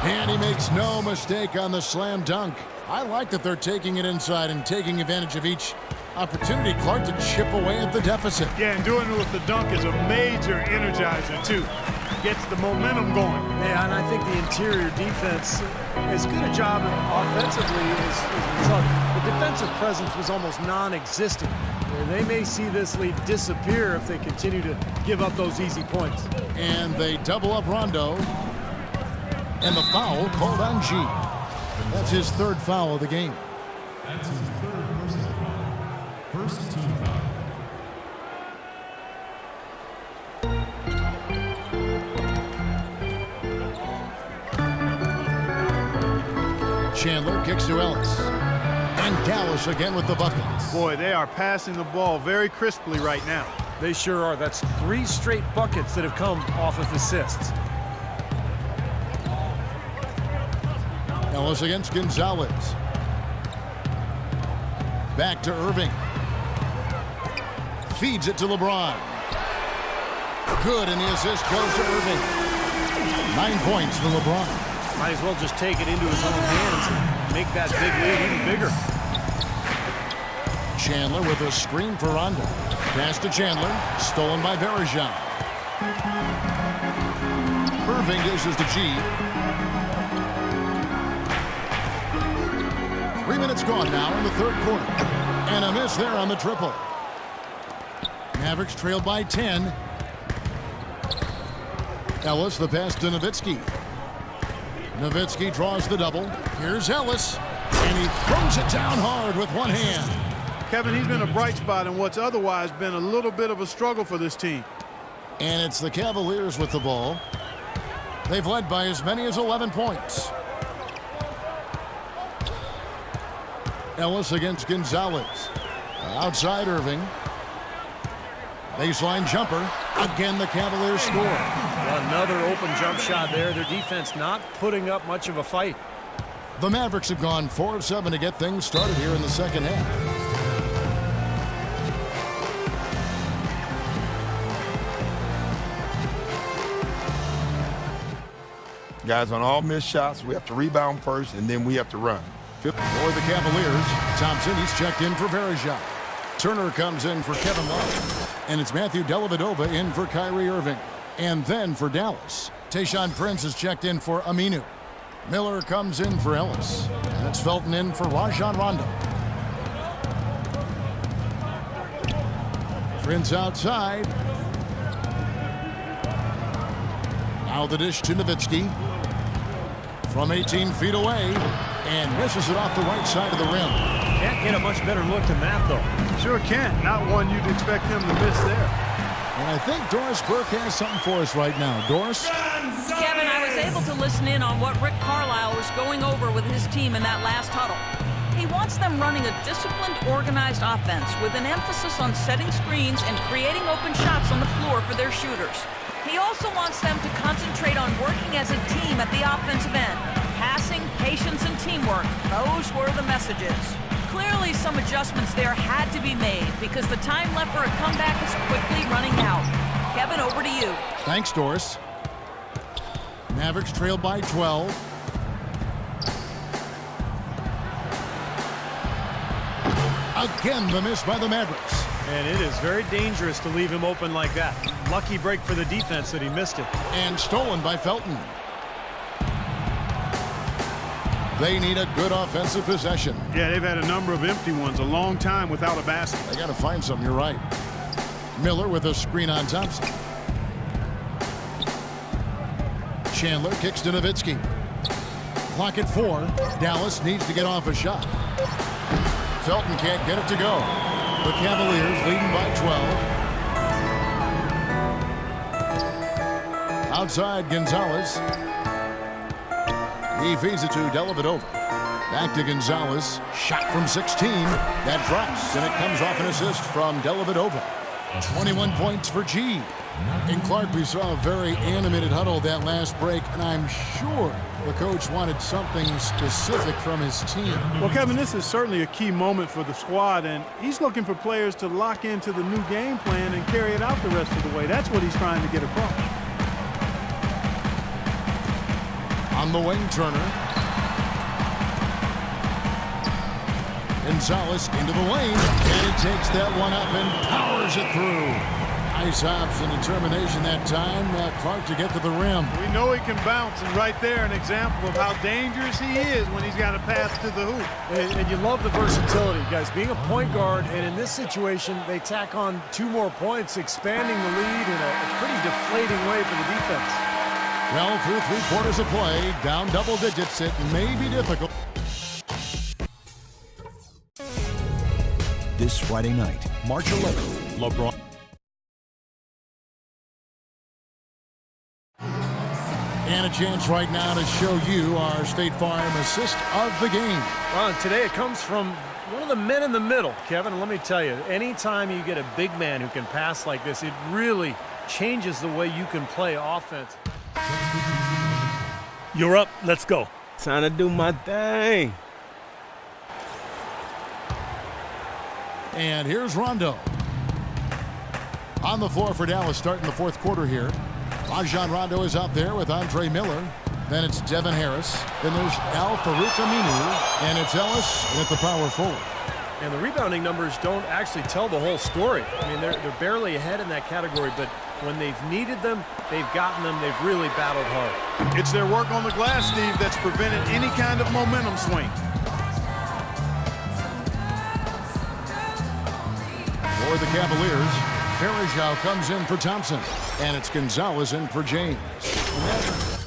And he makes no mistake on the slam dunk. I like that they're taking it inside and taking advantage of each opportunity, Clark, to chip away at the deficit. Yeah, and doing it with the dunk is a major energizer, too. Gets the momentum going. Yeah, and I think the interior defense, as good a job offensively as we saw, the defensive presence was almost non-existent. They may see this lead disappear if they continue to give up those easy points. And they double up Rondo. And the foul called on G. That's his third foul of the game. That's his third personal foul. First team foul. Chandler kicks to Ellis. And Dallas again with the buckets. Boy, they are passing the ball very crisply right now. They sure are. That's 3 straight buckets that have come off of assists. Ellis against Gonzalez. Back to Irving. Feeds it to LeBron. Good, and the assist goes to Irving. 9 points for LeBron. Might as well just take it into his own hands and make that big lead even bigger. Chandler with a screen for Rondo. Pass to Chandler. Stolen by Varejao. Irving dishes to G. 3 minutes gone now in the third quarter. And a miss there on the triple. Mavericks trailed by 10. Ellis, the pass to Nowitzki. Nowitzki draws the double. Here's Ellis. And he throws it down hard with one hand. Kevin, he's been a bright spot in what's otherwise been a little bit of a struggle for this team. And it's the Cavaliers with the ball. They've led by as many as 11 points. Ellis against Gonzalez. Outside Irving. Baseline jumper. Again, the Cavaliers score. Another open jump shot there. Their defense not putting up much of a fight. The Mavericks have gone 4 of 7 to get things started here in the second half. Guys, on all missed shots, we have to rebound first, and then we have to run. For the Cavaliers, Thompson, he's checked in for Varejao. Turner comes in for Kevin Love. And it's Matthew Dellavedova in for Kyrie Irving. And then for Dallas, Tayshaun Prince is checked in for Aminu. Miller comes in for Ellis. And it's Felton in for Rajon Rondo. Prince outside. Now the dish to Nowitzki. From 18 feet away. And misses it off the right side of the rim. Can't get a much better look than that, though. Sure can't. Not one you'd expect him to miss there. And I think Doris Burke has something for us right now. Doris? Kevin, I was able to listen in on what Rick Carlisle was going over with his team in that last huddle. He wants them running a disciplined, organized offense with an emphasis on setting screens and creating open shots on the floor for their shooters. He also wants them to concentrate on working as a team at the offensive end. Passing, patience, and teamwork. Those were the messages. Clearly, some adjustments there had to be made because the time left for a comeback is quickly running out. Kevin, over to you. Thanks, Doris. Mavericks trailed by 12. Again, the miss by the Mavericks. And it is very dangerous to leave him open like that. Lucky break for the defense that he missed it. And stolen by Felton. They need a good offensive possession. Yeah, they've had a number of empty ones, a long time without a basket. They got to find something, you're right. Miller with a screen on Thompson. Chandler kicks to Nowitzki. Clock at 4. Dallas needs to get off a shot. Felton can't get it to go. The Cavaliers leading by 12. Outside Gonzalez. He feeds it to Dellavedova. Back to Gonzalez. Shot from 16. That drops, and it comes off an assist from Dellavedova. 21 points for G. And Clark, we saw a very animated huddle that last break, and I'm sure the coach wanted something specific from his team. Well, Kevin, this is certainly a key moment for the squad, and he's looking for players to lock into the new game plan and carry it out the rest of the way. That's what he's trying to get across. On the wing, Turner. Gonzalez into the lane, and it takes that one up and powers it through. Nice hops and determination that time. Clark to get to the rim. We know he can bounce, and right there an example of how dangerous he is when he's got a pass to the hoop. And you love the versatility, guys. Being a point guard, and in this situation, they tack on 2 more points, expanding the lead in a pretty deflating way for the defense. Well, through 3 quarters of play, down double digits, it may be difficult. This Friday night, March 11th, LeBron. And a chance right now to show you our State Farm assist of the game. Well, and today it comes from one of the men in the middle, Kevin. Let me tell you, anytime you get a big man who can pass like this, it really changes the way you can play offense. You're up. Let's go. Time to do my thing. And here's Rondo. On the floor for Dallas starting the 4th quarter here. Rajon Rondo is out there with Andre Miller. Then it's Devin Harris. Then there's Al Farouk Aminu. And it's Ellis at the power forward. And the rebounding numbers don't actually tell the whole story. I mean, they're barely ahead in that category, but when they've needed them, they've gotten them. They've really battled hard. It's their work on the glass, Steve, that's prevented any kind of momentum swing. For the Cavaliers, Farajao comes in for Thompson. And it's Gonzalez in for James.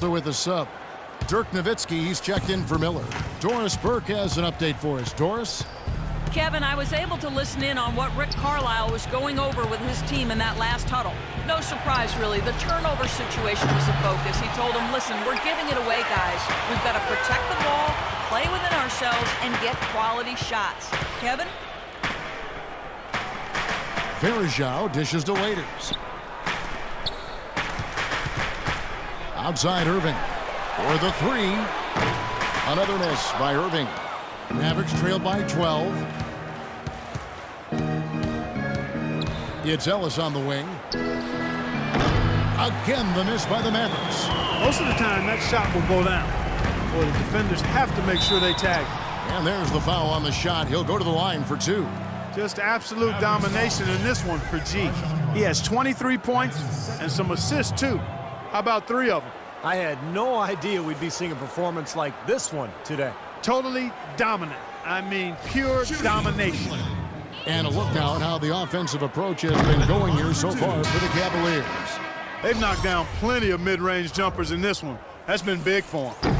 So with the sub, Dirk Nowitzki, he's checked in for Miller. Doris Burke has an update for us. Doris? Kevin, I was able to listen in on what Rick Carlisle was going over with his team in that last huddle. No surprise, really. The turnover situation was the focus. He told them, listen, we're giving it away, guys. We've got to protect the ball, play within ourselves, and get quality shots. Kevin? Farajao dishes to Waiters. Outside Irving for the 3. Another miss by Irving. Mavericks trail by 12. It's Ellis on the wing. Again, the miss by the Mavericks. Most of the time, that shot will go down. Well, the defenders have to make sure they tag. And there's the foul on the shot. He'll go to the line for 2. Just absolute domination in this one for G. He has 23 points and some assists, too. How about 3 of them? I had no idea we'd be seeing a performance like this one today. Totally dominant. I mean, pure domination. And a look now at how the offensive approach has been going here so far for the Cavaliers. They've knocked down plenty of mid-range jumpers in this one. That's been big for them.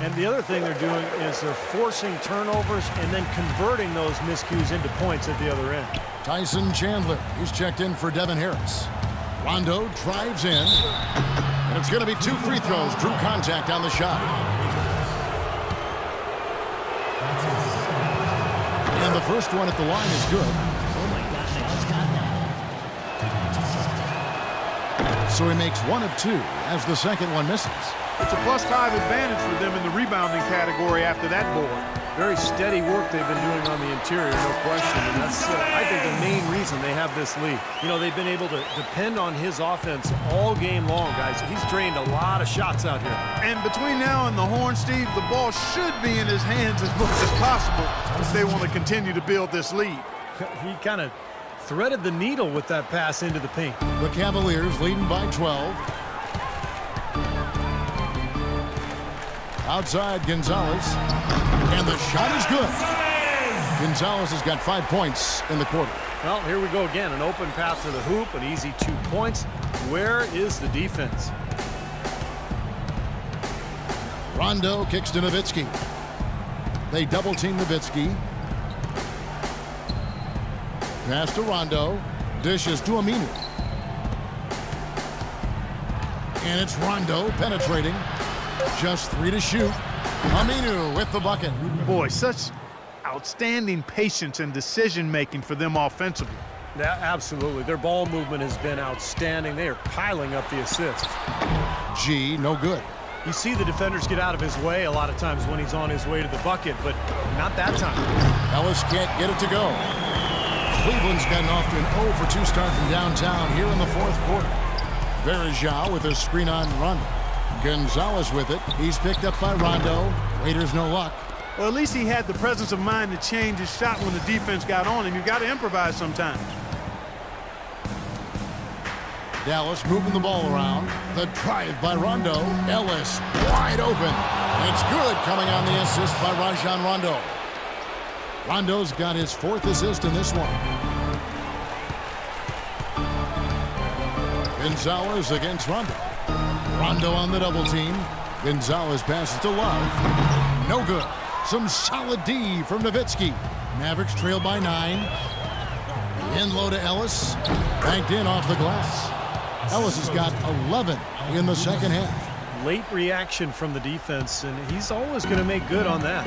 And the other thing they're doing is they're forcing turnovers and then converting those miscues into points at the other end. Tyson Chandler, he's checked in for Devin Harris. Rondo drives in. And it's going to be 2 free throws. Drew contact on the shot. And the first one at the line is good. So he makes 1 of 2 as the second one misses. It's a +5 advantage for them in the rebounding category after that board. Very steady work they've been doing on the interior, no question. And that's, I think, the main reason they have this lead. You know, they've been able to depend on his offense all game long, guys. He's drained a lot of shots out here. And between now and the horn, Steve, the ball should be in his hands as much as possible if they want to continue to build this lead. He kind of threaded the needle with that pass into the paint. The Cavaliers leading by 12. Outside Gonzalez. And the shot is good. Gonzalez has got 5 points in the quarter. Well, here we go again. An open path to the hoop, an easy 2 points. Where is the defense? Rondo kicks to Nowitzki. They double-team Nowitzki. Pass to Rondo. Dishes to Aminu. And it's Rondo penetrating. Just 3 to shoot. Aminu with the bucket. Boy, such outstanding patience and decision-making for them offensively. Yeah, absolutely. Their ball movement has been outstanding. They are piling up the assists. G, no good. You see the defenders get out of his way a lot of times when he's on his way to the bucket, but not that time. Ellis can't get it to go. Cleveland's gotten off to an 0 for 2 start from downtown here in the 4th quarter. Farajao with a screen on Rondo. Gonzalez with it. He's picked up by Rondo. Raiders no luck. Well, at least he had the presence of mind to change his shot when the defense got on him. You've got to improvise sometimes. Dallas moving the ball around. The drive by Rondo. Ellis wide open. It's good, coming on the assist by Rajon Rondo. Rondo's got his 4th assist in this one. Gonzalez against Rondo. Rondo on the double team. Gonzalez passes to Love. No good. Some solid D from Nowitzki. Mavericks trail by 9. In low to Ellis. Banked in off the glass. Ellis has got 11 in the second half. Late reaction from the defense, and he's always going to make good on that.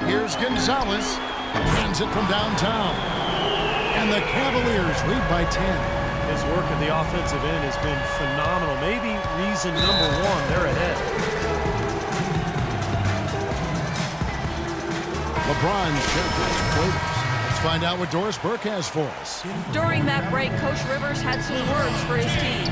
Here's Gonzalez. Hands it from downtown. And the Cavaliers lead by 10. His work at the offensive end has been phenomenal. Maybe reason number 1, they're ahead. LeBron's check waivers. Let's find out what Doris Burke has for us. During that break, Coach Rivers had some words for his team.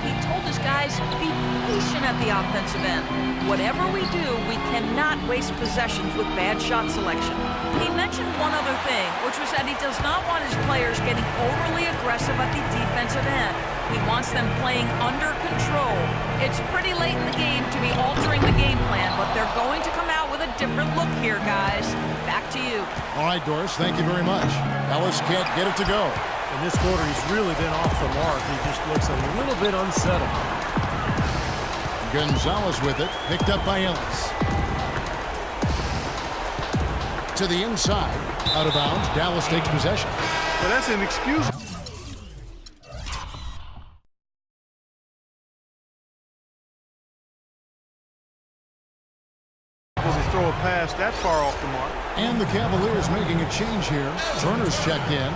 He told his guys to be patient at the offensive end. Whatever we do, we cannot waste possessions with bad shot selection. He mentioned one other thing, which was that he does not want his players getting overly aggressive at the defensive end. He wants them playing under control. It's pretty late in the game to be altering the game plan, but they're going to come out with a different look here, guys. Back to you. All right, Doris, thank you very much. Ellis can't get it to go. In this quarter, he's really been off the mark. He just looks a little bit unsettled. Gonzalez with it, picked up by Ellis. To the inside, out of bounds. Dallas takes possession. Well, that's inexcusable. To throw a pass that far off the mark. And the Cavaliers making a change here. Turner's checked in.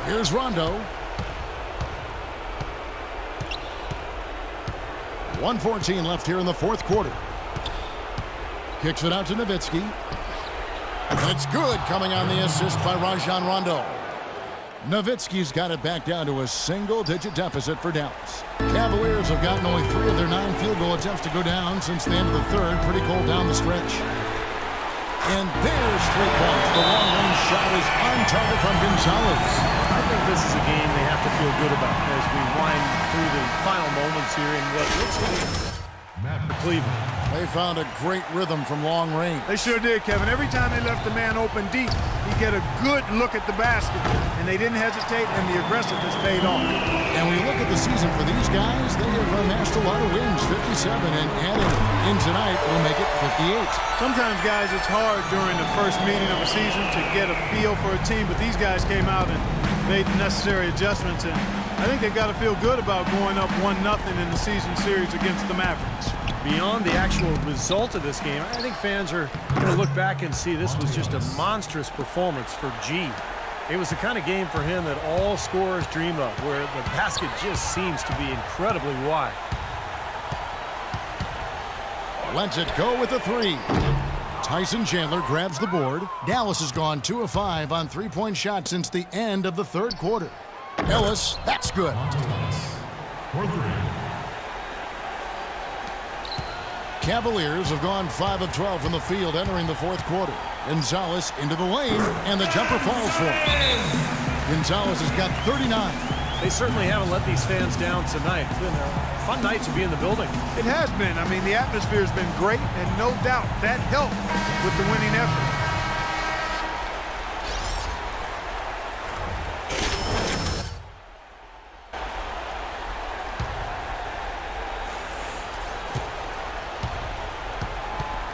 Here's Rondo. 1:14 left here in the 4th quarter. Kicks it out to Nowitzki. It's good, coming on the assist by Rajon Rondo. Nowitzki's got it back down to a single-digit deficit for Dallas. Cavaliers have gotten only 3 of their 9 field goal attempts to go down since the end of the 3rd. Pretty cold down the stretch. And there's 3 points. The long-range shot is on target from Gonzalez. I think this is a game they have to feel good about as we wind through the final moments here in what looks like Cleveland. They found a great rhythm from long range. They sure did, Kevin. Every time they left the man open deep, he'd get a good look at the basket. And they didn't hesitate, and the aggressiveness paid off. And when you look at the season for these guys, they have amassed a lot of wins, 57, and adding in tonight will make it 58. Sometimes, guys, it's hard during the first meeting of a season to get a feel for a team, but these guys came out and made the necessary adjustments, and I think they've got to feel good about going up 1-0 in the season series against the Mavericks. Beyond the actual result of this game, I think fans are going to look back and see this was just a monstrous performance for G. It was the kind of game for him that all scorers dream of, where the basket just seems to be incredibly wide. Lets it go with a 3. Tyson Chandler grabs the board. Dallas has gone 2 of 5 on 3-point shots since the end of the 3rd quarter. Ellis, that's good. For 3. Cavaliers have gone 5 of 12 from the field entering the 4th quarter. Gonzalez into the lane, and the jumper falls for him. Gonzalez has got 39. They certainly haven't let these fans down tonight. It's been a fun night to be in the building. It has been. I mean, the atmosphere has been great, and no doubt that helped with the winning effort.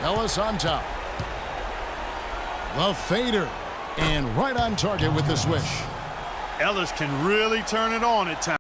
Ellis on top. The fader. And right on target with the swish. Ellis can really turn it on at times.